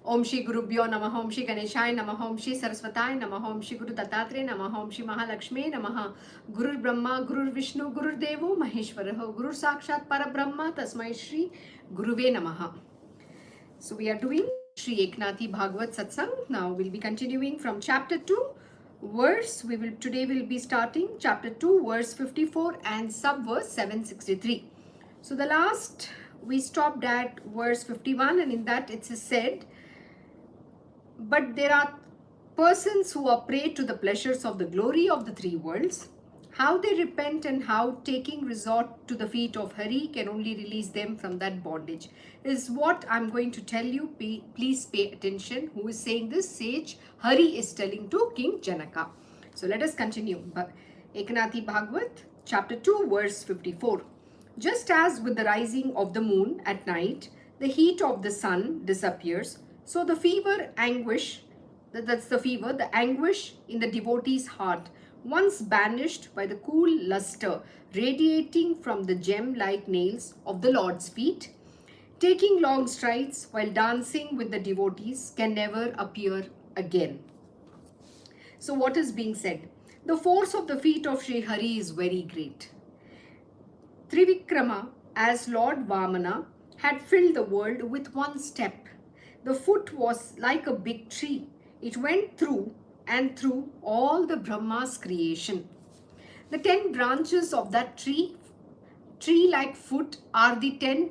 Om Shri Gurubhyo Namaha, Om Shri Ganeshaya Namaha, Om Shri Saraswataya Namaha, Om Shri Guru Dattatreya Namaha, Om Shri Mahalakshmi Namaha, Gurur Brahma, Gurur Vishnu, Gurur Devo Maheshwaraha, Gurur Sakshat Parabrahma, Tasmai Shri Guruve Namaha. So we are doing Shri Eknathi Bhagavad Satsang. Now we'll be continuing from chapter 2 verse. Today we'll be starting chapter 2 verse 54 and sub verse 763. So the last we stopped at verse 51, and in that it is said, but there are persons who are prey to the pleasures of the glory of the three worlds. How they repent and how taking resort to the feet of Hari can only release them from that bondage is what I'm going to tell you. Please pay attention. Who is saying this? Sage Hari is telling to King Janaka. So let us continue. Eknathi Bhagavat, chapter 2, verse 54. Just as with the rising of the moon at night, the heat of the sun disappears, so the anguish the anguish in the devotee's heart, once banished by the cool luster radiating from the gem-like nails of the Lord's feet, taking long strides while dancing with the devotees, can never appear again. So what is being said? The force of the feet of Sri Hari is very great. Trivikrama, as Lord Vamana, had filled the world with one step. The foot was like a big tree. It went through and through all the Brahma's creation. The 10 branches of that tree-like foot, are the 10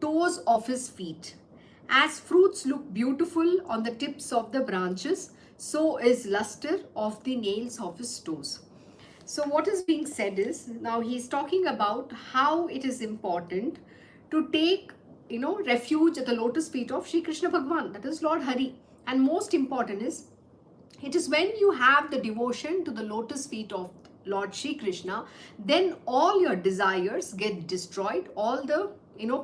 toes of his feet. As fruits look beautiful on the tips of the branches, so is luster of the nails of his toes. So what is being said is, now he's talking about how it is important to take, refuge at the lotus feet of Shri Krishna Bhagwan, that is Lord Hari. And most important is, it is when you have the devotion to the lotus feet of Lord Shri Krishna, then all your desires get destroyed. All the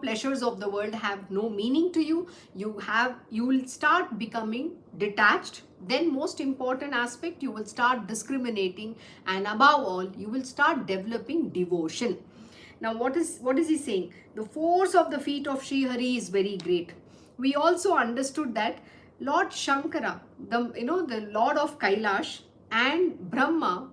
pleasures of the world have no meaning to you. You will start becoming detached. Then most important aspect, you will start discriminating, and above all, you will start developing devotion. Now what is he saying? The force of the feet of Sri Hari is very great. We also understood that Lord Shankara, the Lord of Kailash, and Brahma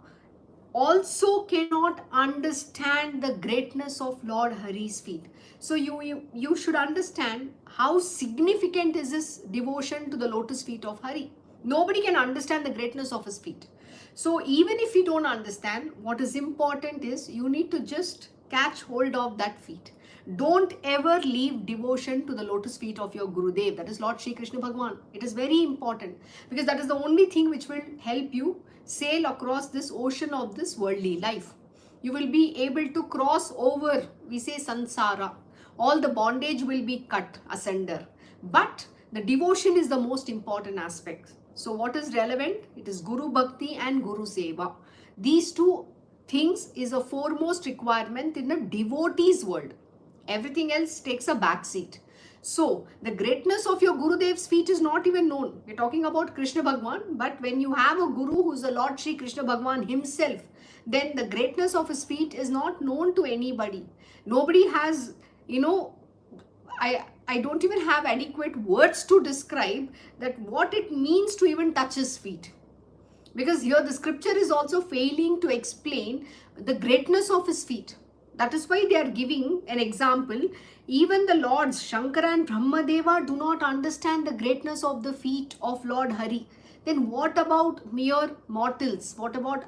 also cannot understand the greatness of Lord Hari's feet. So you should understand how significant is this devotion to the lotus feet of Hari. Nobody can understand the greatness of his feet. So even if you don't understand, what is important is you need to just catch hold of that feet. Don't ever leave devotion to the lotus feet of your Gurudev, that is Lord Shri Krishna Bhagwan. It is very important, because that is the only thing which will help you sail across this ocean of this worldly life. You will be able to cross over, we say sansara. All the bondage will be cut asunder. But the devotion is the most important aspect. So what is relevant? It is Guru Bhakti and Guru Seva. These two things is a foremost requirement in the devotee's world. Everything else takes a back seat. So the greatness of your Gurudev's feet is not even known. We're talking about Krishna Bhagwan, but when you have a Guru who's the Lord Shri Krishna Bhagwan himself, then the greatness of his feet is not known to anybody. Nobody has, I don't even have adequate words to describe that what it means to even touch his feet. Because here the scripture is also failing to explain the greatness of his feet. That is why they are giving an example. Even the Lords Shankara and Brahmadeva do not understand the greatness of the feet of Lord Hari. Then what about mere mortals? What about,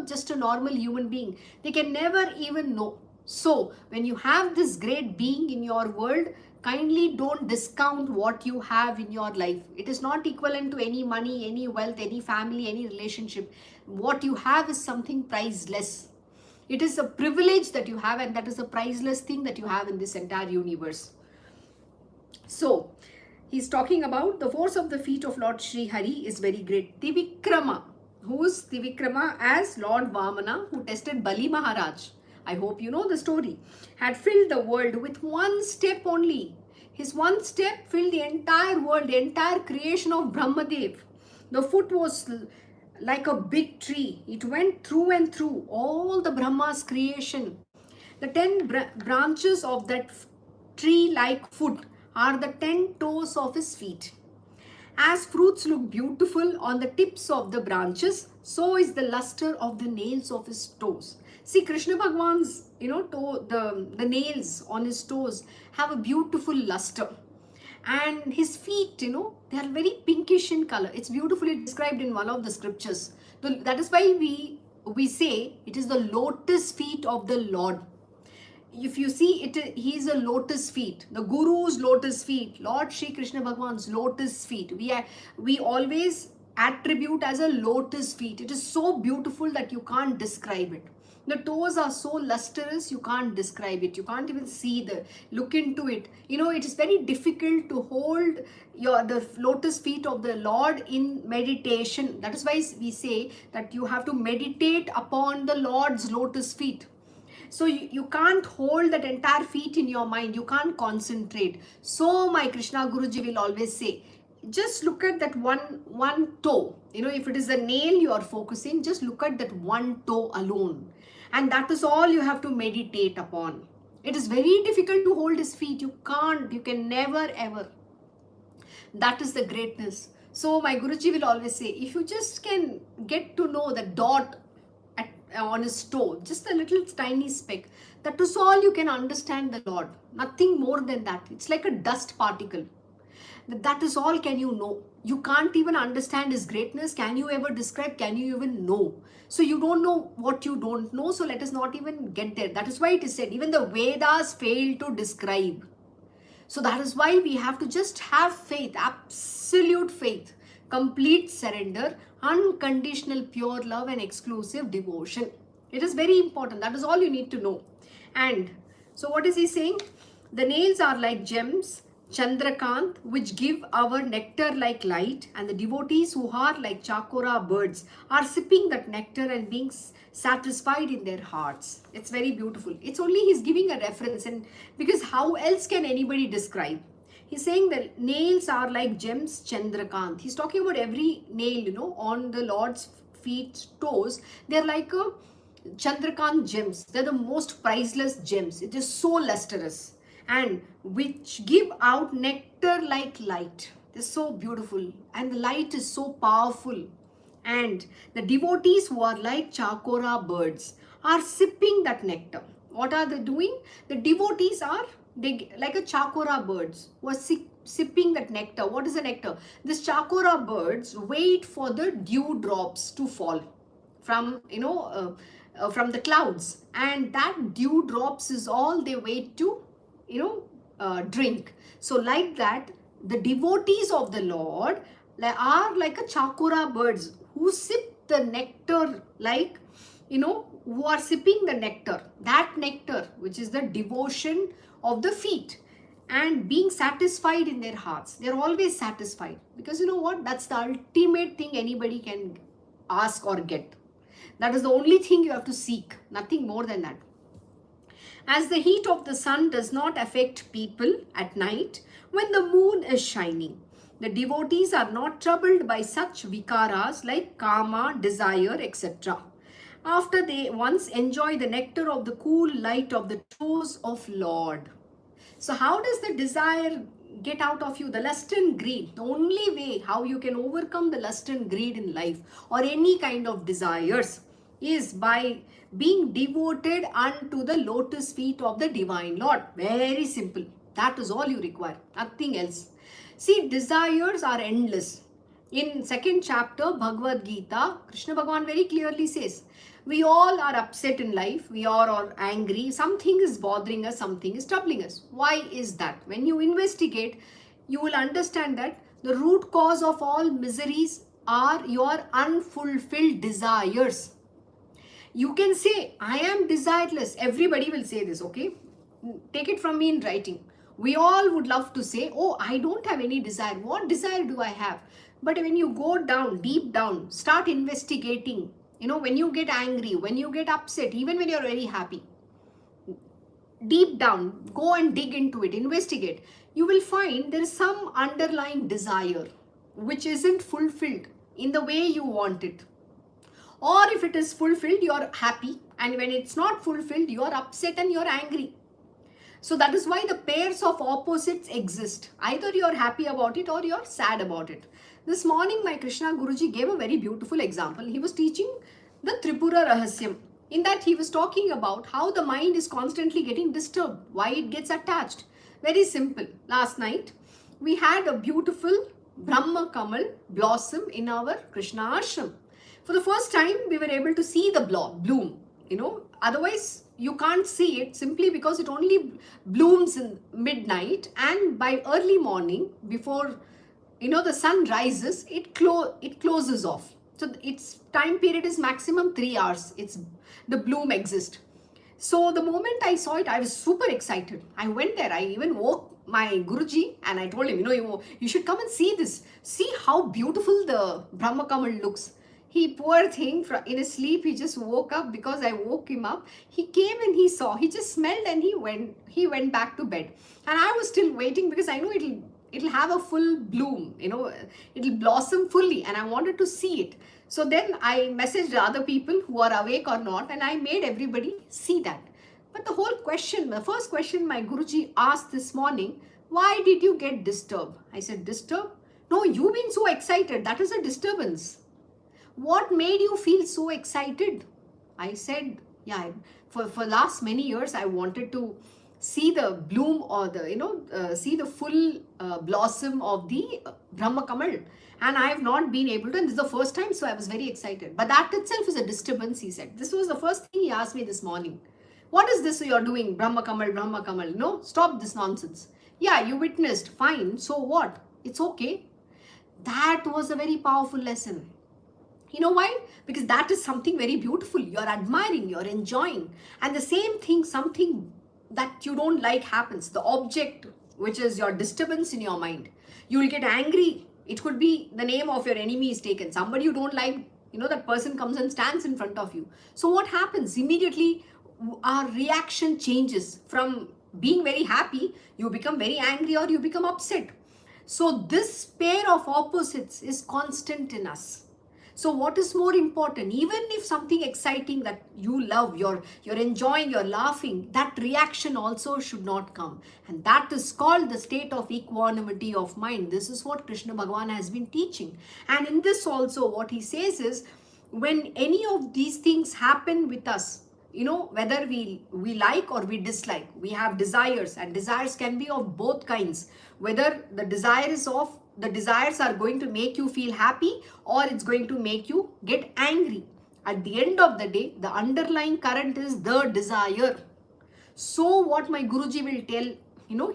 just a normal human being? They can never even know. So when you have this great being in your world, kindly don't discount what you have in your life. It is not equivalent to any money, any wealth, any family, any relationship. What you have is something priceless. It is a privilege that you have, and that is a priceless thing that you have in this entire universe. So he's talking about the force of the feet of Lord Sri Hari is very great. Trivikrama, who's Trivikrama? As Lord Vamana, who tested Bali Maharaj. I hope you know the story. Had filled the world with one step only. His one step filled the entire world, the entire creation of Brahmadev. The foot was like a big tree. It went through and through all the Brahma's creation. The 10 branches of that tree-like foot are the 10 toes of his feet. As fruits look beautiful on the tips of the branches, so is the luster of the nails of his toes. See, Krishna Bhagwan's, the nails on his toes have a beautiful luster. And his feet, they are very pinkish in color. It's beautifully described in one of the scriptures. That is why we say it is the lotus feet of the Lord. If you see it, he is a lotus feet, the Guru's lotus feet, Lord Shri Krishna Bhagwan's lotus feet. We always attribute as a lotus feet. It is so beautiful that you can't describe it. The toes are so lustrous, you can't describe it. You can't even look into it. It is very difficult to hold the lotus feet of the Lord in meditation. That is why we say that you have to meditate upon the Lord's lotus feet. So you can't hold that entire feet in your mind. You can't concentrate. So my Krishna Guruji will always say, just look at that one toe. If it is a nail you are focusing, just look at that one toe alone. And that is all you have to meditate upon. It is very difficult to hold his feet. You can never ever. That is the greatness. So my Guruji will always say, if you just can get to know the dot on his toe, just a little tiny speck, that is all you can understand the Lord. Nothing more than that. It's like a dust particle. That is all can you know. You can't even understand his greatness. Can you ever describe? Can you even know? So you don't know what you don't know. So let us not even get there. That is why it is said, even the Vedas fail to describe. So that is why we have to just have faith, absolute faith, complete surrender, unconditional pure love and exclusive devotion. It is very important. That is all you need to know. And so what is he saying? The nails are like gems, Chandrakant, which give our nectar like light, and the devotees who are like Chakora birds are sipping that nectar and being satisfied in their hearts. It's very beautiful. It's only he's giving a reference, and because how else can anybody describe? He's saying that nails are like gems, Chandrakant. He's talking about every nail, on the Lord's feet, toes. They're like a Chandrakant gems. They're the most priceless gems. It is so lustrous, and which give out nectar like light. They're so beautiful, and the light is so powerful. And the devotees who are like Chakora birds are sipping that nectar. What are they doing? The devotees are like a Chakora birds who are sipping that nectar. What is the nectar? These Chakora birds wait for the dew drops to fall from from the clouds, and that dew drops is all they wait to drink. So like that, the devotees of the Lord are like a Chakora birds who sip the nectar, like who are sipping the nectar, that nectar which is the devotion of the feet, and being satisfied in their hearts. They're always satisfied, because that's the ultimate thing anybody can ask or get. That is the only thing you have to seek, nothing more than that. As the heat of the sun does not affect people at night when the moon is shining, the devotees are not troubled by such vikaras like kama, desire, etc. after they once enjoy the nectar of the cool light of the toes of Lord. So how does the desire get out of you? The lust and greed. The only way how you can overcome the lust and greed in life or any kind of desires is by being devoted unto the lotus feet of the divine Lord. Very simple. That is all you require. Nothing else. See, desires are endless. In second chapter, Bhagavad Gita, Krishna Bhagavan very clearly says, we all are upset in life, we are angry, something is bothering us, something is troubling us. Why is that? When you investigate, you will understand that the root cause of all miseries are your unfulfilled desires. You can say, I am desireless. Everybody will say this, okay? Take it from me in writing. We all would love to say, oh, I don't have any desire. What desire do I have? But when you go down, deep down, start investigating, when you get angry, when you get upset, even when you're very happy, deep down, go and dig into it, investigate. You will find there is some underlying desire which isn't fulfilled in the way you want it. Or if it is fulfilled, you're happy. And when it's not fulfilled, you're upset and you're angry. So that is why the pairs of opposites exist. Either you're happy about it or you're sad about it. This morning, my Krishna Guruji gave a very beautiful example. He was teaching the Tripura Rahasyam. In that, he was talking about how the mind is constantly getting disturbed, why it gets attached. Very simple. Last night, we had a beautiful Brahma Kamal blossom in our Krishna ashram. For the first time, we were able to see the bloom. Otherwise you can't see it simply because it only blooms in midnight, and by early morning, before the sun rises, it closes off. So its time period is maximum 3 hours. The bloom exists. So the moment I saw it, I was super excited. I went there. I even woke my Guruji and I told him, you should come and see this. See how beautiful the Brahma Kamal looks. He, poor thing, in his sleep, he just woke up because I woke him up. He came and he saw, he just smelled and he went back to bed. And I was still waiting because I know it'll have a full bloom, it'll blossom fully, and I wanted to see it. So then I messaged other people who are awake or not, and I made everybody see that. But the first question my Guruji asked this morning, why did you get disturbed? I said, disturbed? No, you've been so excited. That is a disturbance. What made you feel so excited? I said, yeah, for last many years, I wanted to see the bloom or see the full blossom of the Brahma Kamal. And I have not been able to, and this is the first time, so I was very excited. But that itself is a disturbance, he said. This was the first thing he asked me this morning. What is this you're doing? Brahma Kamal, Brahma Kamal. No, stop this nonsense. Yeah, you witnessed. Fine. So what? It's okay. That was a very powerful lesson. You know why? Because that is something very beautiful. You're admiring, you're enjoying. And the same thing, something that you don't like happens. The object, which is your disturbance in your mind. You will get angry. It could be the name of your enemy is taken. Somebody you don't like, that person comes and stands in front of you. So what happens? Immediately, our reaction changes. From being very happy, you become very angry or you become upset. So this pair of opposites is constant in us. So what is more important? Even if something exciting that you love, you're enjoying, you're laughing, that reaction also should not come. And that is called the state of equanimity of mind. This is what Krishna Bhagavan has been teaching. And in this also, what he says is, when any of these things happen with us, whether we like or we dislike, we have desires, and desires can be of both kinds. Whether the desires are going to make you feel happy or it's going to make you get angry. At the end of the day, the underlying current is the desire. So what my Guruji will tell,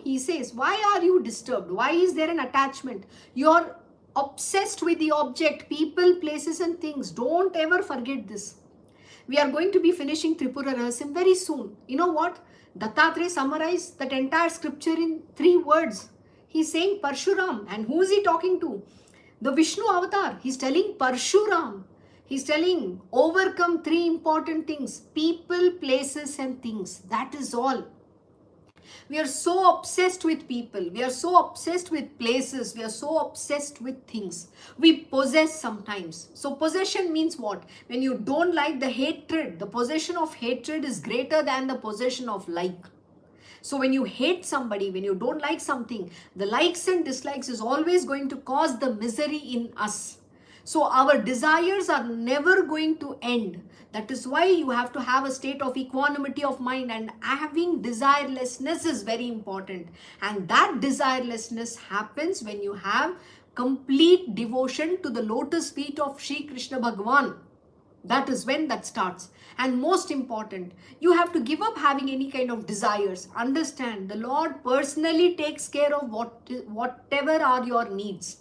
he says, why are you disturbed? Why is there an attachment? You're obsessed with the object, people, places and things. Don't ever forget this. We are going to be finishing Tripura Rahasyam very soon. You know what? Dattatreya summarized that entire scripture in 3 words. He's saying Parshuram. And who is he talking to? The Vishnu avatar. He's telling Parshuram. He's telling overcome 3 important things. People, places and things. That is all. We are so obsessed with people. We are so obsessed with places. We are so obsessed with things. We possess sometimes. So possession means what? When you don't like the hatred, the possession of hatred is greater than the possession of like. So when you hate somebody, when you don't like something, the likes and dislikes is always going to cause the misery in us. So our desires are never going to end. That is why you have to have a state of equanimity of mind, and having desirelessness is very important. And that desirelessness happens when you have complete devotion to the lotus feet of Sri Krishna Bhagavan. That is when that starts. And most important, you have to give up having any kind of desires. Understand, the Lord personally takes care of whatever are your needs.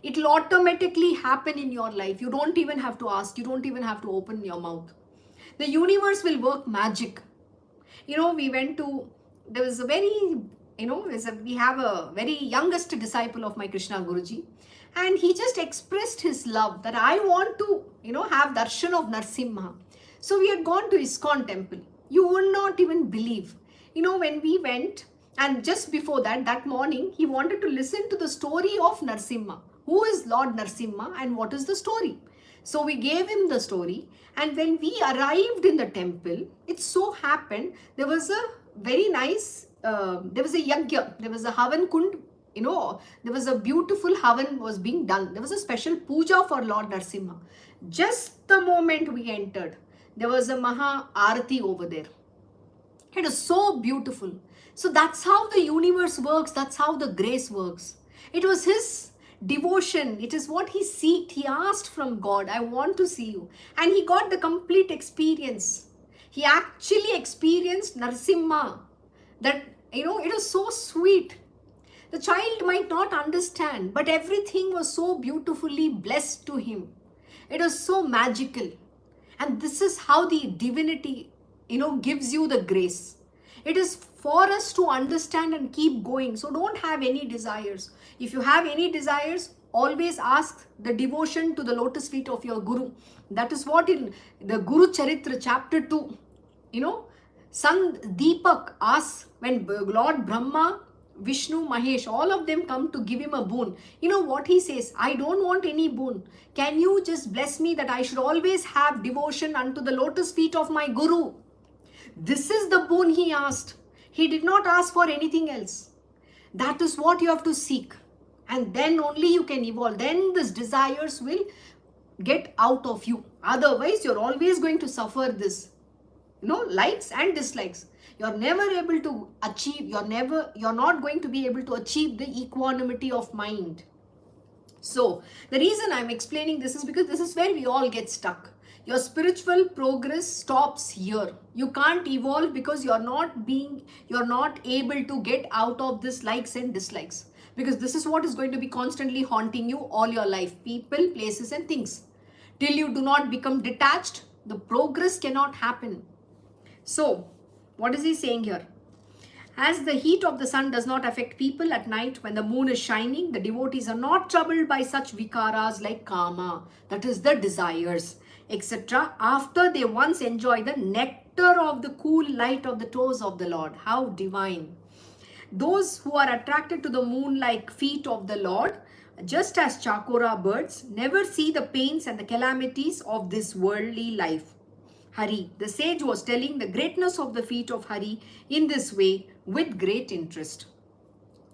It will automatically happen in your life. You don't even have to ask. You don't even have to open your mouth. The universe will work magic. We have a very youngest disciple of my Krishna Guruji. And he just expressed his love that I want to, have darshan of Narsimha. So we had gone to ISKCON temple. You would not even believe. When we went, and just before that morning, he wanted to listen to the story of Narsimha. Who is Lord Narsimha and what is the story? So we gave him the story, and when we arrived in the temple, it so happened there was a very nice there was a yagya, there was a Havan Kund, there was a beautiful Havan was being done. There was a special puja for Lord Narsimha. Just the moment we entered, there was a Maha Arati over there. It is so beautiful. So that's how the universe works. That's how the grace works. It was his devotion. It is what he sought. He asked from God, I want to see you. And he got the complete experience. He actually experienced Narsimha. That, it was so sweet. The child might not understand, but everything was so beautifully blessed to him. It was so magical. And this is how the divinity, gives you the grace. It is for us to understand and keep going. So don't have any desires. If you have any desires, always ask the devotion to the lotus feet of your Guru. That is what in the Guru Charitra chapter 2, Sun Deepak asks when Lord Brahma, Vishnu, Mahesh, all of them come to give him a boon. You know what he says? I don't want any boon. Can you just bless me that I should always have devotion unto the lotus feet of my Guru? This is the boon he asked. He did not ask for anything else. That is what you have to seek. And then only you can evolve. Then these desires will get out of you. Otherwise, you're always going to suffer this, likes and dislikes. You're never able to achieve, you're not going to be able to achieve the equanimity of mind. So the reason I'm explaining this is because this is where we all get stuck. Your spiritual progress stops here. You can't evolve because you're not able to get out of this likes and dislikes. Because this is what is going to be constantly haunting you all your life. People, places and things. Till you do not become detached, the progress cannot happen. So, what is he saying here? As the heat of the sun does not affect people at night when the moon is shining, the devotees are not troubled by such vikaras like kama, that is the desires, etc. after they once enjoy the nectar of the cool light of the toes of the Lord. How divine. Those who are attracted to the moon-like feet of the Lord, just as chakora birds, never see the pains and the calamities of this worldly life. Hari, the sage was telling the greatness of the feet of Hari in this way with great interest.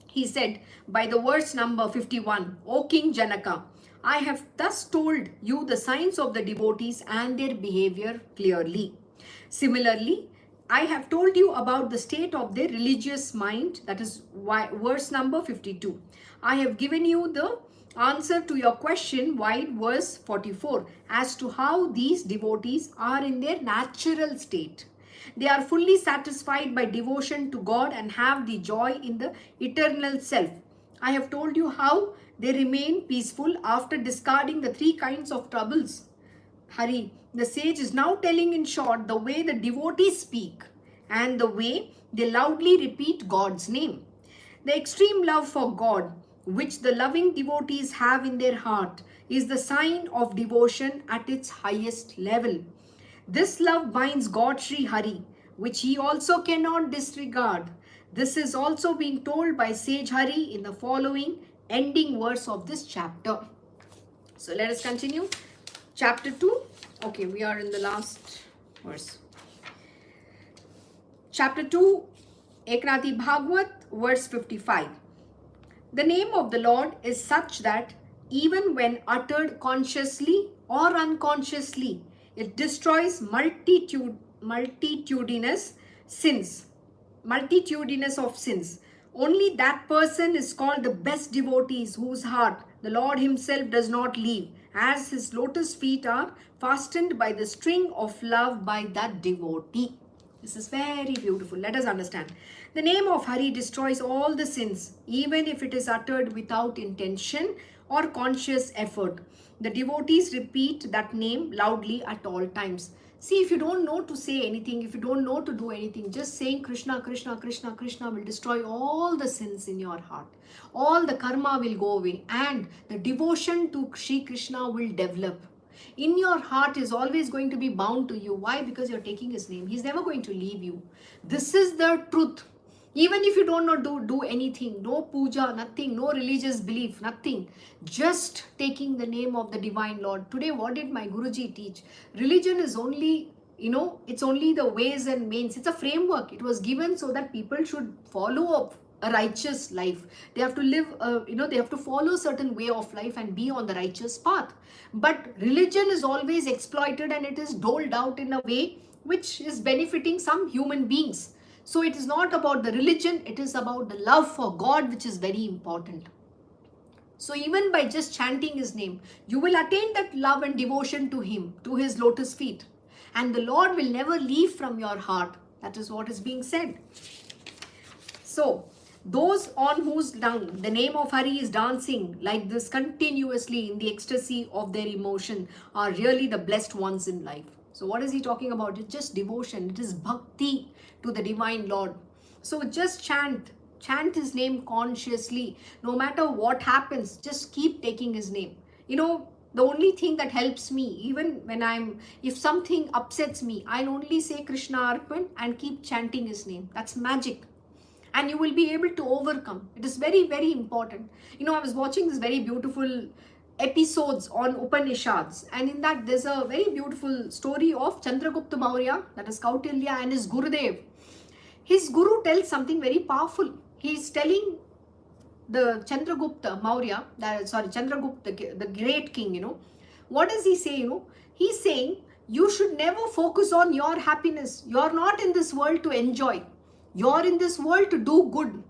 He said by the verse number 51, O King Janaka, I have thus told you the signs of the devotees and their behavior clearly. Similarly, I have told you about the state of their religious mind, that is verse number 52. I have given you the answer to your question, verse 44, as to how these devotees are in their natural state. They are fully satisfied by devotion to God and have the joy in the eternal self. I have told you how they remain peaceful after discarding the three kinds of troubles. Hari, the sage is now telling in short the way the devotees speak and the way they loudly repeat God's name. The extreme love for God, which the loving devotees have in their heart, is the sign of devotion at its highest level. This love binds God Sri Hari, which he also cannot disregard. This is also being told by Sage Hari in the following ending verse of this chapter. So let us continue. Chapter 2. Okay, we are in the last verse. Chapter 2, Eknathi Bhagwat, verse 55. The name of the Lord is such that even when uttered consciously or unconsciously, it destroys multitudinous of sins. Only that person is called the best devotees whose heart the Lord himself does not leave, as his lotus feet are fastened by the string of love by that devotee. This is very beautiful. Let us understand. The name of Hari destroys all the sins, even if it is uttered without intention or conscious effort. The devotees repeat that name loudly at all times. See, if you don't know to say anything, if you don't know to do anything, just saying Krishna, Krishna, Krishna, Krishna will destroy all the sins in your heart. All the karma will go away and the devotion to Shri Krishna will develop. In your heart is always going to be bound to you. Why? Because you're taking his name. He's never going to leave you. This is the truth. Even if you don't know do anything, no puja, nothing, no religious belief, nothing, just taking the name of the Divine Lord. Today, what did my Guruji teach? Religion is only it's only the ways and means. It's a framework. It was given so that people should follow a righteous life. They have to live, they have to follow a certain way of life and be on the righteous path. But religion is always exploited, and it is doled out in a way which is benefiting some human beings. So it is not about the religion, it is about the love for God, which is very important. So even by just chanting his name, you will attain that love and devotion to him, to his lotus feet. And the Lord will never leave from your heart. That is what is being said. So, those on whose tongue the name of Hari is dancing like this continuously in the ecstasy of their emotion are really the blessed ones in life. So what is he talking about? It's just devotion. It is bhakti to the divine Lord. So just chant his name consciously. No matter what happens, just keep taking his name. The only thing that helps me, even when if something upsets me, I'll only say Krishna Arpan and keep chanting his name. That's magic. And you will be able to overcome. It is very, very important. I was watching this very beautiful episodes on Upanishads, and in that there's a very beautiful story of Chandragupta Maurya, that is Kautilya, and his Gurudev. His Guru tells something very powerful. He's telling the Chandragupta Maurya, Chandragupta, the great king, what does he say? He's saying, you should never focus on your happiness. You're not in this world to enjoy. You're in this world to do good.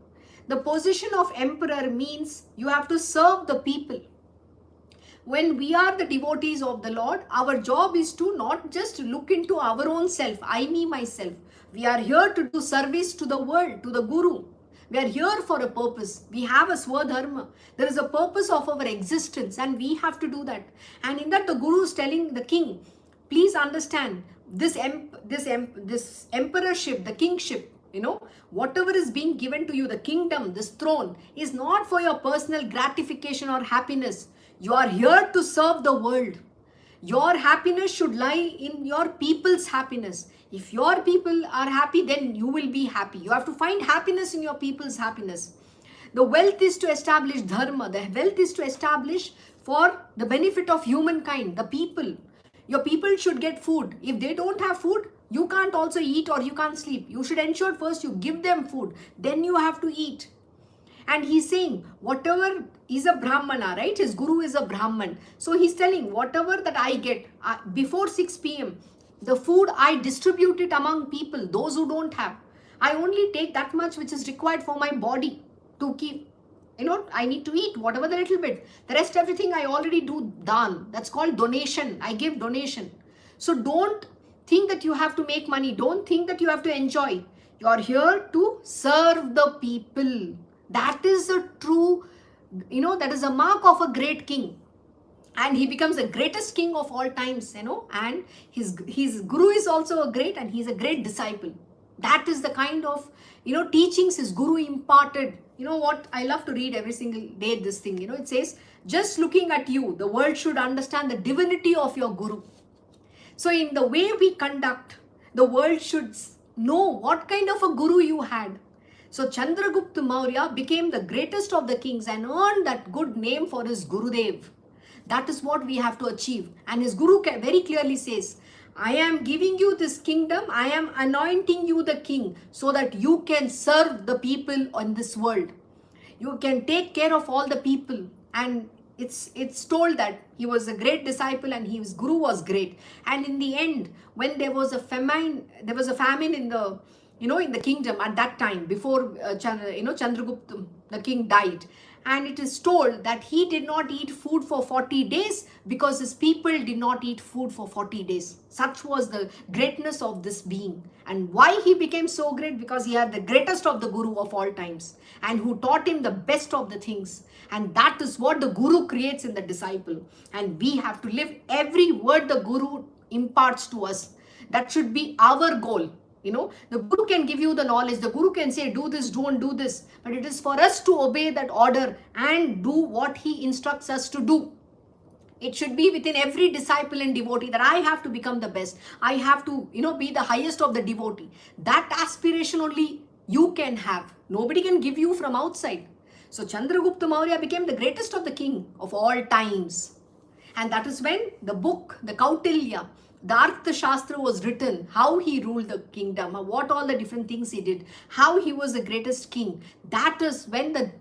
The position of emperor means you have to serve the people. When we are the devotees of the Lord, our job is to not just look into our own self, I, me, myself. We are here to do service to the world, to the Guru. We are here for a purpose. We have a Swadharma. There is a purpose of our existence, and we have to do that. And in that, the Guru is telling the king, please understand, this emperorship, the kingship, whatever is being given to you, the kingdom, this throne, is not for your personal gratification or happiness. You are here to serve the world. Your happiness should lie in your people's happiness. If your people are happy, then you will be happy. You have to find happiness in your people's happiness. The wealth is to establish dharma. The wealth is to establish for the benefit of humankind, the people. Your people should get food. If they don't have food, you can't also eat or you can't sleep. You should ensure first you give them food. Then you have to eat. And he's saying, whatever is a Brahmana, right? His Guru is a Brahman. So he's telling, whatever that I get before 6 p.m., the food I distribute it among people, those who don't have. I only take that much which is required for my body to keep. I need to eat whatever the little bit. The rest everything I already do dan. That's called donation. I give donation. So don't think that you have to make money. Don't think that you have to enjoy. You're here to serve the people. That is a true, that is a mark of a great king. And he becomes the greatest king of all times, and his Guru is also a great, and he's a great disciple. That is the kind of, teachings his Guru imparted. What I love to read every single day, this thing, it says, just looking at you, the world should understand the divinity of your Guru. So in the way we conduct, the world should know what kind of a Guru you had. So Chandragupta Maurya became the greatest of the kings and earned that good name for his Gurudev. That is what we have to achieve. And his Guru very clearly says, I am giving you this kingdom, I am anointing you the king so that you can serve the people on this world. You can take care of all the people. And it's told that he was a great disciple and his Guru was great. And in the end, when there was a famine in the in the kingdom at that time before Chandragupta, the king, died. And it is told that he did not eat food for 40 days because his people did not eat food for 40 days. Such was the greatness of this being. And why he became so great? Because he had the greatest of the Guru of all times and who taught him the best of the things. And that is what the Guru creates in the disciple. And we have to live every word the Guru imparts to us. That should be our goal. The Guru can give you the knowledge. The Guru can say, do this, don't do this. But it is for us to obey that order and do what he instructs us to do. It should be within every disciple and devotee that I have to become the best. I have to, be the highest of the devotee. That aspiration only you can have. Nobody can give you from outside. So Chandragupta Maurya became the greatest of the king of all times. And that is when the book, the Kautilya, The Artha Shastra was written, how he ruled the kingdom, what all the different things he did, how he was the greatest king. That is when the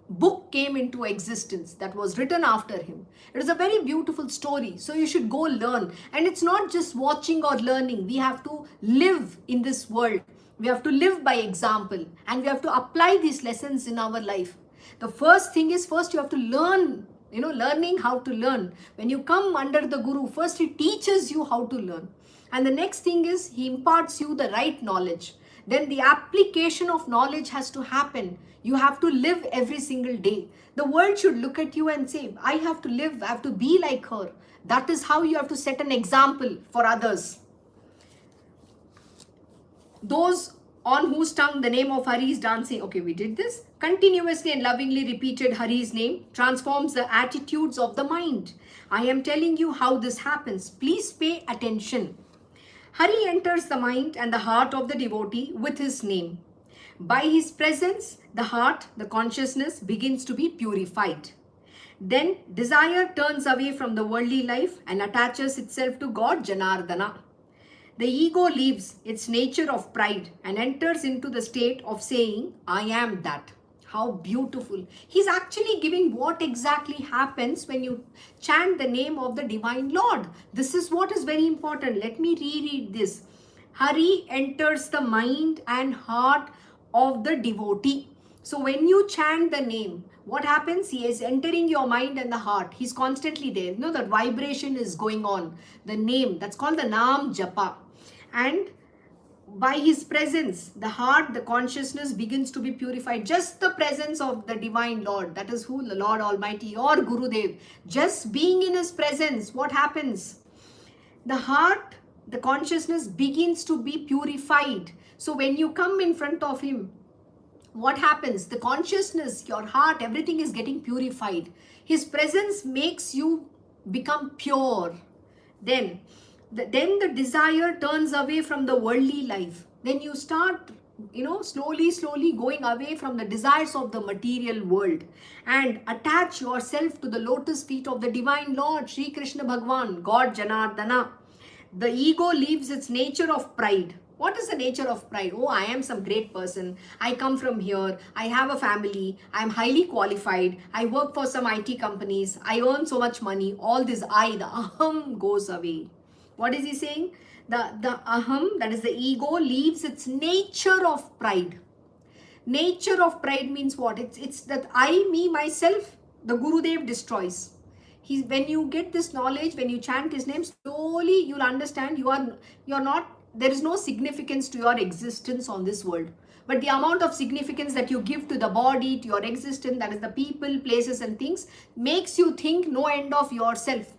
book came into existence that was written after him. It is a very beautiful story. So you should go learn. And it's not just watching or learning. We have to live in this world. We have to live by example. And we have to apply these lessons in our life. The first thing is, first you have to learn. Learning how to learn. When you come under the Guru, first he teaches you how to learn. And the next thing is, he imparts you the right knowledge. Then the application of knowledge has to happen. You have to live every single day. The world should look at you and say, I have to live, I have to be like her. That is how you have to set an example for others. Those on whose tongue the name of Hari is dancing. Okay, we did this. Continuously and lovingly repeated Hari's name transforms the attitudes of the mind. I am telling you how this happens. Please pay attention. Hari enters the mind and the heart of the devotee with his name. By his presence, the heart, the consciousness begins to be purified. Then desire turns away from the worldly life and attaches itself to God Janardana. The ego leaves its nature of pride and enters into the state of saying, I am that. How beautiful. He's actually giving what exactly happens when you chant the name of the Divine Lord. This is what is very important. Let me reread this. Hari enters the mind and heart of the devotee. So when you chant the name, what happens? He is entering your mind and the heart. He's constantly there. That vibration is going on. The name, that's called the Naam Japa. And by his presence, the heart, the consciousness begins to be purified. Just the presence of the Divine Lord, that is who? The Lord Almighty or Gurudev. Just being in his presence, what happens? The heart, the consciousness begins to be purified. So when you come in front of him, what happens? The consciousness, your heart, everything is getting purified. His presence makes you become pure. Then the desire turns away from the worldly life. Then you start, slowly going away from the desires of the material world and attach yourself to the lotus feet of the Divine Lord, Sri Krishna Bhagwan, God Janardana. The ego leaves its nature of pride. What is the nature of pride? Oh, I am some great person. I come from here. I have a family. I am highly qualified. I work for some IT companies. I earn so much money. All this the aham goes away. What is he saying? The aham, that is the ego, leaves its nature of pride. Nature of pride means what? It's that I, me, myself, the Gurudev destroys. When you get this knowledge, when you chant his name, slowly you'll understand you're not, there is no significance to your existence on this world. But the amount of significance that you give to the body, to your existence, that is the people, places and things, makes you think no end of yourself.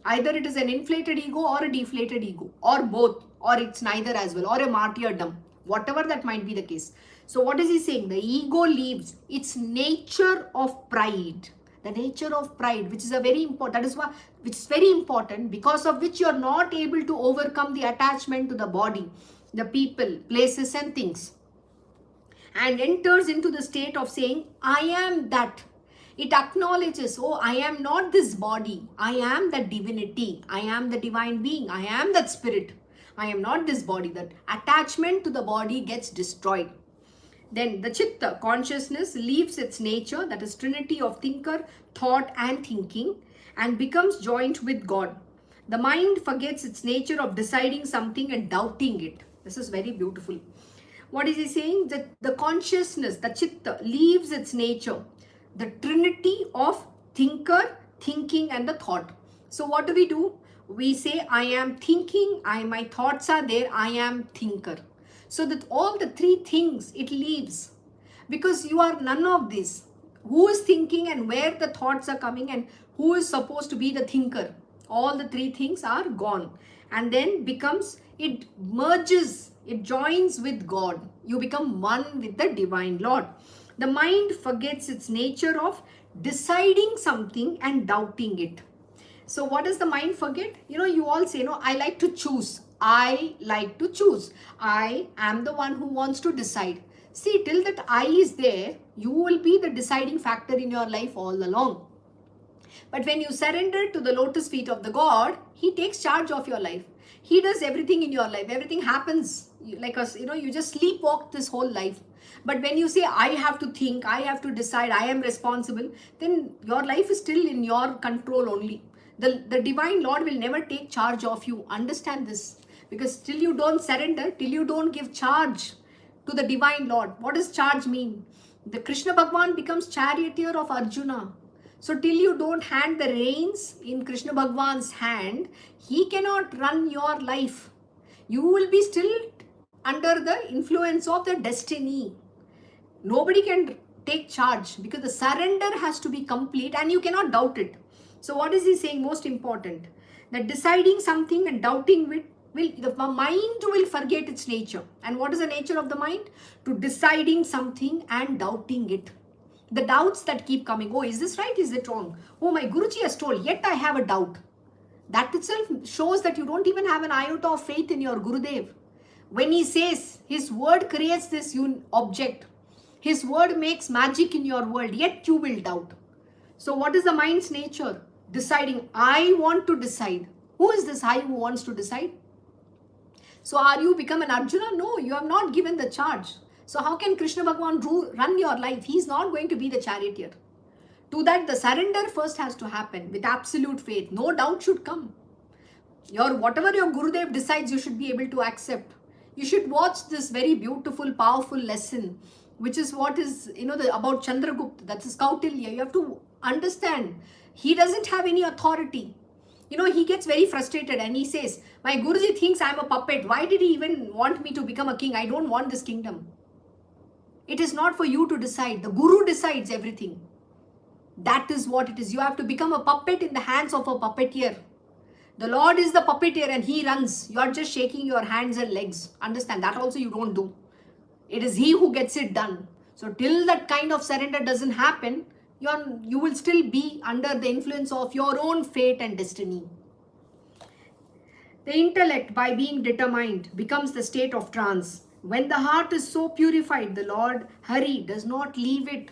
Either it is an inflated ego or a deflated ego, or both, or it's neither as well, or a martyrdom, whatever that might be the case. So what is he saying? The ego leaves its nature of pride. The nature of pride, which is a very important, that is why, which is very important, because of which you are not able to overcome the attachment to the body, the people, places and things, and enters into the state of saying, I am that. It acknowledges, oh, I am not this body. I am that divinity. I am the divine being. I am that spirit. I am not this body. That attachment to the body gets destroyed. Then the chitta, consciousness, leaves its nature, that is trinity of thinker, thought and thinking, and becomes joined with God. The mind forgets its nature of deciding something and doubting it. This is very beautiful. What is he saying? That the consciousness, the chitta, leaves its nature, the trinity of thinker, thinking and the thought. So what do? We say, I am thinking, my thoughts are there, I am thinker. So that all the three things it leaves, because you are none of this. Who is thinking and where the thoughts are coming and who is supposed to be the thinker? All the three things are gone. And then it merges, it joins with God. You become one with the Divine Lord. The mind forgets its nature of deciding something and doubting it. So what does the mind forget? You all say, I like to choose. I like to choose. I am the one who wants to decide. See, till that I is there, you will be the deciding factor in your life all along. But when you surrender to the lotus feet of the God, He takes charge of your life. He does everything in your life. Everything happens like us, you just sleepwalk this whole life. But when you say, I have to think, I have to decide, I am responsible, then your life is still in your control only. The divine Lord will never take charge of you. Understand this. Because till you don't surrender, till you don't give charge to the divine Lord. What does charge mean? The Krishna Bhagwan becomes charioteer of Arjuna. So till you don't hand the reins in Krishna Bhagwan's hand, he cannot run your life. You will be still under the influence of the destiny. Nobody can take charge because the surrender has to be complete and you cannot doubt it. So what is he saying? Most important, that deciding something and doubting it, the mind will forget its nature. And what is the nature of the mind? To deciding something and doubting it. The doubts that keep coming. Oh, is this right? Is it wrong? Oh, my Guruji has told, yet I have a doubt. That itself shows that you don't even have an iota of faith in your Gurudev. When he says, his word creates this object. His word makes magic in your world, yet you will doubt. So what is the mind's nature? Deciding, I want to decide. Who is this I who wants to decide? So are you become an Arjuna? No, you have not given the charge. So how can Krishna Bhagwan run your life? He is not going to be the charioteer. To that, the surrender first has to happen with absolute faith. No doubt should come. Whatever your Gurudev decides, you should be able to accept. You should watch this very beautiful, powerful lesson, which is what is, about Chandragupta. That is Kautilya. You have to understand. He doesn't have any authority. He gets very frustrated and he says, my Guruji thinks I'm a puppet. Why did he even want me to become a king? I don't want this kingdom. It is not for you to decide. The Guru decides everything. That is what it is. You have to become a puppet in the hands of a puppeteer. The Lord is the puppeteer and he runs. You are just shaking your hands and legs. Understand, that also you don't do. It is he who gets it done. So till that kind of surrender doesn't happen, you will still be under the influence of your own fate and destiny. The intellect, by being determined, becomes the state of trance. When the heart is so purified, the Lord Hari does not leave it.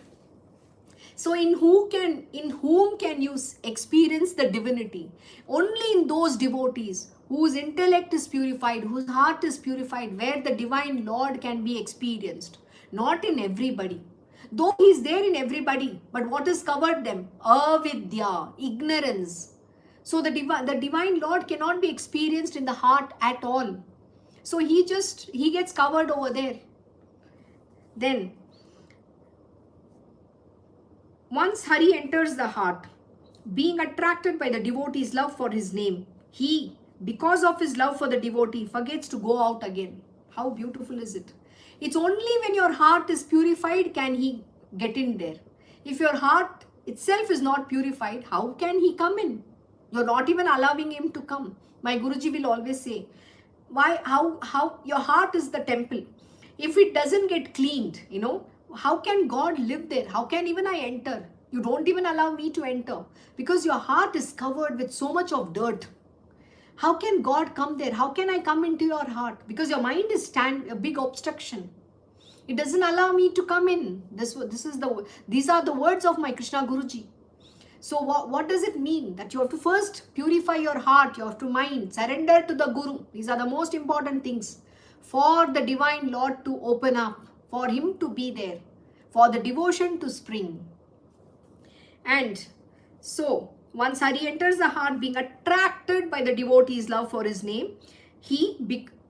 So in whom can you experience the divinity? Only in those devotees whose intellect is purified, whose heart is purified, where the divine Lord can be experienced. Not in everybody. Though he is there in everybody, but what has covered them? Avidya, ignorance. So the divine Lord cannot be experienced in the heart at all. So he gets covered over there. Then, once Hari enters the heart, being attracted by the devotee's love for his name, he, because of his love for the devotee, forgets to go out again. How beautiful is it? It's only when your heart is purified can he get in there. If your heart itself is not purified, how can he come in? You're not even allowing him to come. My Guruji will always say, how your heart is the temple. If it doesn't get cleaned, how can God live there? How can even I enter? You don't even allow me to enter because your heart is covered with so much of dirt. How can God come there? How can I come into your heart? Because your mind is a big obstruction. It doesn't allow me to come in. These are the words of my Krishna Guruji. So what does it mean? That you have to first purify your heart, you have to mind, surrender to the Guru. These are the most important things for the divine Lord to open up, for him to be there, for the devotion to spring. And so, once Hari enters the heart, being attracted by the devotee's love for his name, he,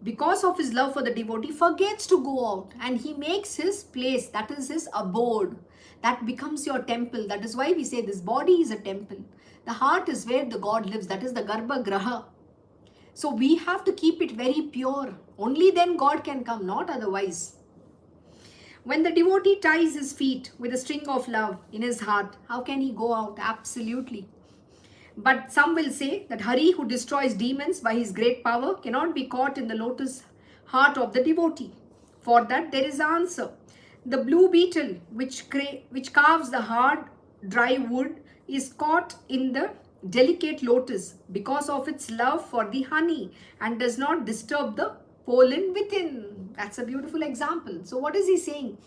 because of his love for the devotee, forgets to go out and he makes his place, that is his abode. That becomes your temple. That is why we say this body is a temple. The heart is where the God lives. That is the Garbha Graha. So we have to keep it very pure. Only then God can come, not otherwise. When the devotee ties his feet with a string of love in his heart, how can he go out? Absolutely. But some will say that Hari, who destroys demons by his great power, cannot be caught in the lotus heart of the devotee. For that there is an answer. The blue beetle, which carves the hard, dry wood, is caught in the delicate lotus because of its love for the honey and does not disturb the pollen within. That's a beautiful example. So what is he saying?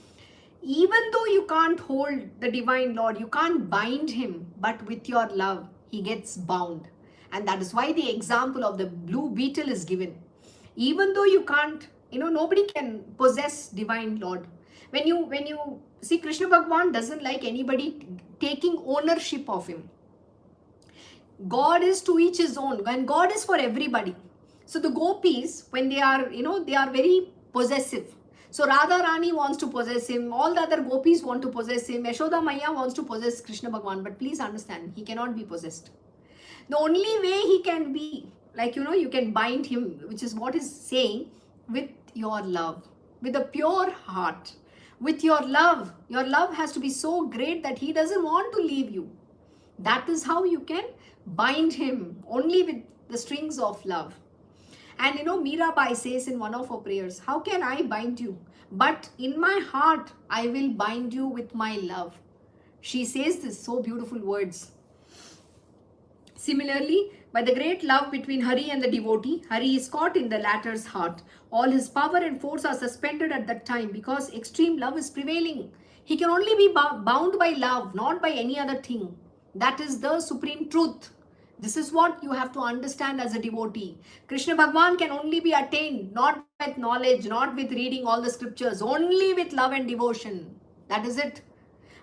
Even though you can't hold the divine Lord, you can't bind him, but with your love, he gets bound. And that is why the example of the blue beetle is given. Even though you can't, nobody can possess divine Lord. When you see, Krishna Bhagwan doesn't like anybody taking ownership of him. God is to each his own, and God is for everybody. So the gopis, when they are, they are very possessive. So Radha Rani wants to possess him, all the other gopis want to possess him, Yashoda Maya wants to possess Krishna Bhagwan, but please understand, he cannot be possessed. The only way he can be, like, you can bind him, which is what is saying, with your love, with a pure heart, with your love. Your love has to be so great that he doesn't want to leave you. That is how you can bind him, only with the strings of love. And Mirabai says in one of her prayers, how can I bind you? But in my heart, I will bind you with my love. She says this so beautiful words. Similarly, by the great love between Hari and the devotee, Hari is caught in the latter's heart. All his power and force are suspended at that time because extreme love is prevailing. He can only be bound by love, not by any other thing. That is the supreme truth. This is what you have to understand as a devotee. Krishna Bhagwan can only be attained not with knowledge, not with reading all the scriptures, only with love and devotion. That is it.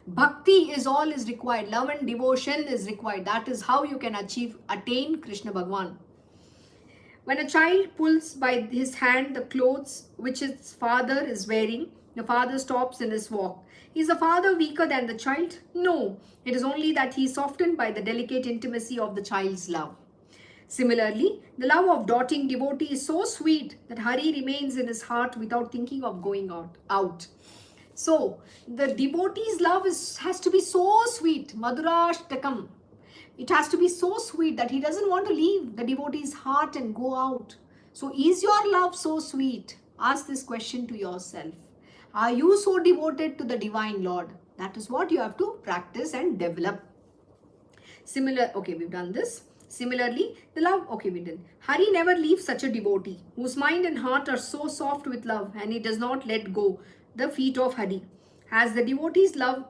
Bhakti is all is required. Love and devotion is required. That is how you can attain Krishna Bhagwan. When a child pulls by his hand the clothes which his father is wearing, the father stops in his walk. Is the father weaker than the child? No. It is only that he is softened by the delicate intimacy of the child's love. Similarly, the love of doting devotee is so sweet that Hari remains in his heart without thinking of going out. So, the devotee's love has to be so sweet. Madhurashtakam. It has to be so sweet that he doesn't want to leave the devotee's heart and go out. So, is your love so sweet? Ask this question to yourself. Are you so devoted to the divine Lord? That is what you have to practice and develop. We've done this. Similarly, the love, we did. Hari never leaves such a devotee whose mind and heart are so soft with love and he does not let go the feet of Hari. As the devotees love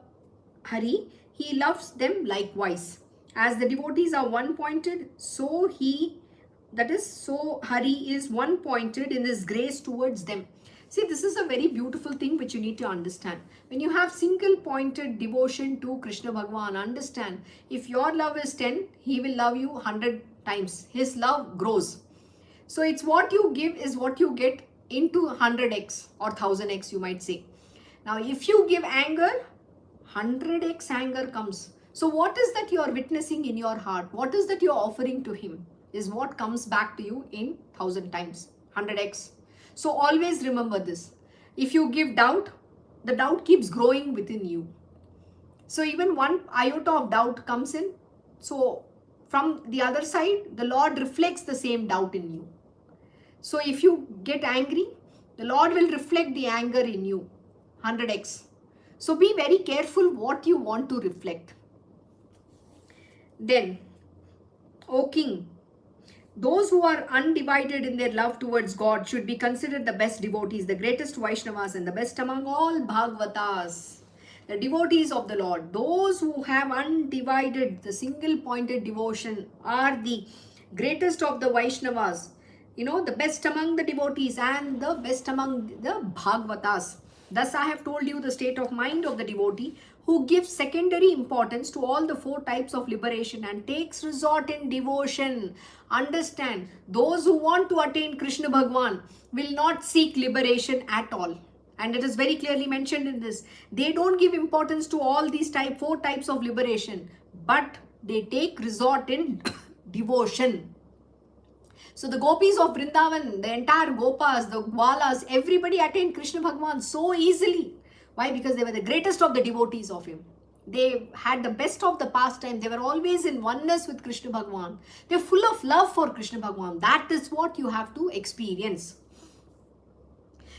Hari, he loves them likewise. As the devotees are one-pointed, so Hari is one-pointed in his grace towards them. See, this is a very beautiful thing which you need to understand. When you have single-pointed devotion to Krishna Bhagwan, understand, if your love is 10, he will love you 100 times. His love grows. So it's what you give is what you get into 100x or 1000x, you might say. Now, if you give anger, 100x anger comes. So what is that you are witnessing in your heart? What is that you are offering to him is what comes back to you in 1000 times, 100x. So always remember this. If you give doubt, the doubt keeps growing within you. So even one iota of doubt comes in. So from the other side, the Lord reflects the same doubt in you. So if you get angry, the Lord will reflect the anger in you, 100x. So be very careful what you want to reflect. Then, O King, those who are undivided in their love towards God should be considered the best devotees, the greatest Vaishnavas and the best among all Bhagavatas. The devotees of the Lord, those who have undivided, the single-pointed devotion are the greatest of the Vaishnavas, the best among the devotees and the best among the Bhagavatas. Thus I have told you the state of mind of the devotee who gives secondary importance to all the 4 types of liberation and takes resort in devotion. Understand, those who want to attain Krishna Bhagwan will not seek liberation at all. And it is very clearly mentioned in this. They don't give importance to all these 4 types of liberation, but they take resort in devotion. So the gopis of Vrindavan, the entire gopas, the gwalas, everybody attained Krishna Bhagwan so easily. Why? Because they were the greatest of the devotees of him. They had the best of the pastime. They were always in oneness with Krishna Bhagwan. They're full of love for Krishna Bhagwan. That is what you have to experience.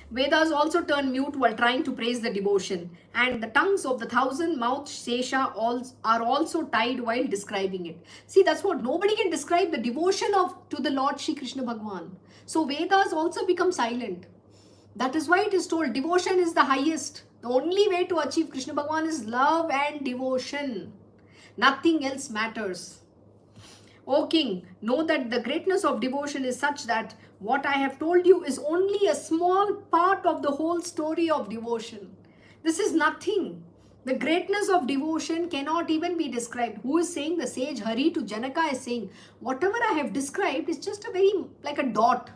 Vedas also turn mute while trying to praise the devotion, and the tongues of the 1,000-mouthed Sesha are also tied while describing it. See, that's what, nobody can describe the devotion to the Lord Shri Krishna Bhagwan. So Vedas also become silent. That is why it is told devotion is the highest. The only way to achieve Krishna Bhagwan is love and devotion. Nothing else matters. O king, know that the greatness of devotion is such that what I have told you is only a small part of the whole story of devotion. This is nothing. The greatness of devotion cannot even be described. Who is saying? The sage Hari to Janaka is saying, whatever I have described is just a very, like a dot.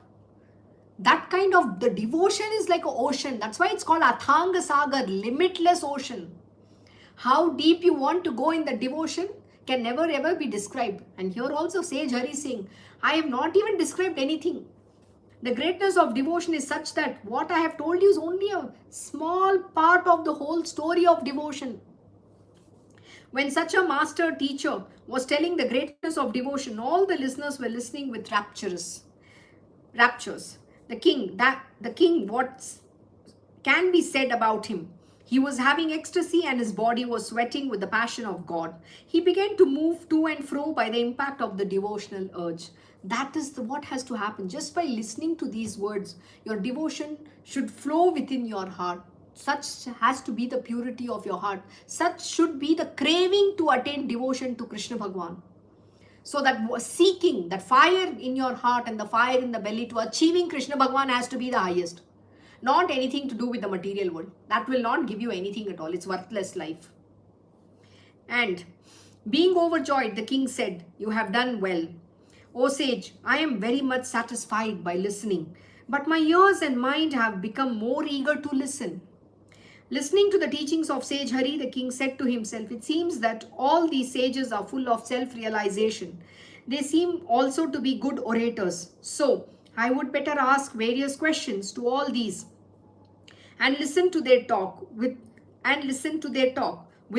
That kind of, the devotion is like an ocean. That's why it's called Athanga Sagar, limitless ocean. How deep you want to go in the devotion can never ever be described. And here also sage Hari is saying, I have not even described anything. The greatness of devotion is such that what I have told you is only a small part of the whole story of devotion. When such a master teacher was telling the greatness of devotion, all the listeners were listening with raptures. The king, what can be said about him? He was having ecstasy and his body was sweating with the passion of God. He began to move to and fro by the impact of the devotional urge. That is what has to happen. Just by listening to these words, your devotion should flow within your heart. Such has to be the purity of your heart. Such should be the craving to attain devotion to Krishna Bhagwan. So that seeking, that fire in your heart and the fire in the belly to achieving Krishna Bhagwan has to be the highest. Not anything to do with the material world. That will not give you anything at all. It's worthless life. And being overjoyed, the king said, you have done well. O sage, I am very much satisfied by listening, but my ears and mind have become more eager to listen. Listening to the teachings of sage Hari, the king said to himself, it seems that all these sages are full of self-realization. They seem also to be good orators. So, I would better ask various questions to all these and listen to their talk. With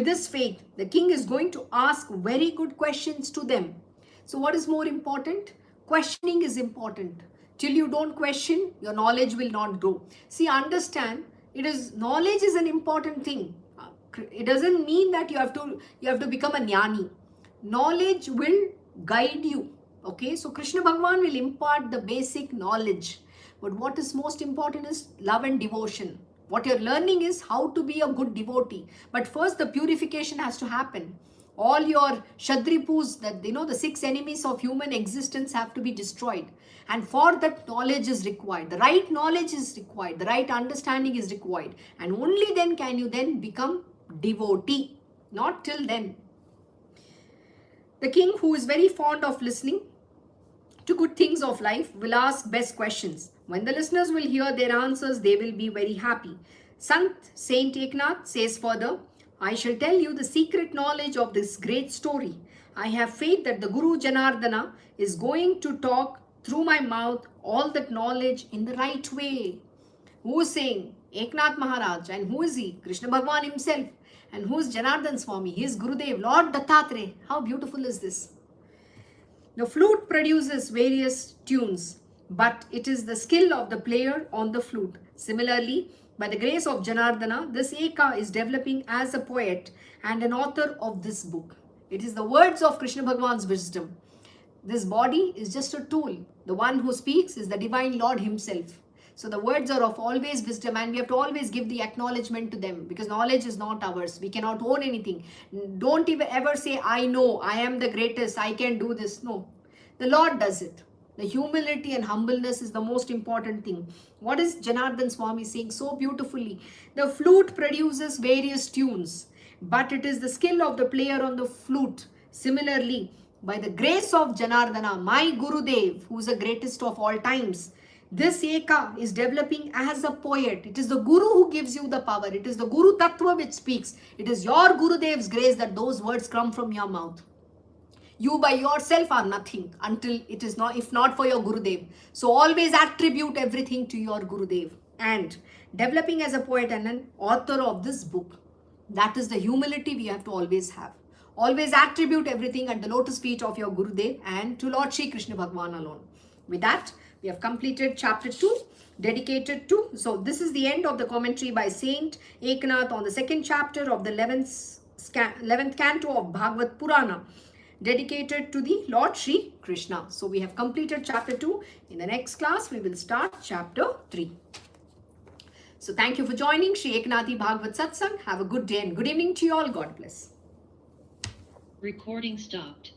this faith, the king is going to ask very good questions to them. So what is more important? Questioning is important. Till you don't question, your knowledge will not grow. See, understand, knowledge is an important thing. It doesn't mean that you have to become a jnani. Knowledge will guide you. Okay, so Krishna Bhagwan will impart the basic knowledge. But what is most important is love and devotion. What you're learning is how to be a good devotee. But first the purification has to happen. All your Shadripus, the 6 enemies of human existence have to be destroyed. And for that, knowledge is required. The right knowledge is required. The right understanding is required. And only then can you then become devotee. Not till then. The king, who is very fond of listening to good things of life, will ask best questions. When the listeners will hear their answers, they will be very happy. Saint Eknath says further, I shall tell you the secret knowledge of this great story. I have faith that the Guru Janardana is going to talk through my mouth all that knowledge in the right way. Who is saying? Eknath Maharaj. And who is he? Krishna Bhagwan himself. And who is Janardhan Swami? He is Gurudev, Lord Dattatreya. How beautiful is this? The flute produces various tunes, but it is the skill of the player on the flute. Similarly, by the grace of Janardana, this Eka is developing as a poet and an author of this book. It is the words of Krishna Bhagwan's wisdom. This body is just a tool. The one who speaks is the divine Lord himself. So the words are of always wisdom, and we have to always give the acknowledgement to them, because knowledge is not ours. We cannot own anything. Don't even ever say, I know, I am the greatest, I can do this. No, the Lord does it. The humility and humbleness is the most important thing. What is Janardhan Swami saying so beautifully? The flute produces various tunes, but it is the skill of the player on the flute. Similarly, by the grace of Janardana, my Gurudev, who is the greatest of all times, this Eka is developing as a poet. It is the Guru who gives you the power. It is the Guru Tattva which speaks. It is your Gurudev's grace that those words come from your mouth. You by yourself are nothing until it is not, if not for your Gurudev. So always attribute everything to your Gurudev. And developing as a poet and an author of this book, that is the humility we have to always have. Always attribute everything at the lotus feet of your Gurudev and to Lord Shri Krishna Bhagwan alone. With that, we have completed chapter 2, dedicated to. So this is the end of the commentary by Saint Eknath on the second chapter of the 11th canto of Bhagavad Purana, dedicated to the Lord Shri Krishna. So we have completed chapter 2. In the next class, we will start chapter 3. So thank you for joining Shri Eknathi Bhagavad Satsang. Have a good day and good evening to you all. God bless. Recording stopped.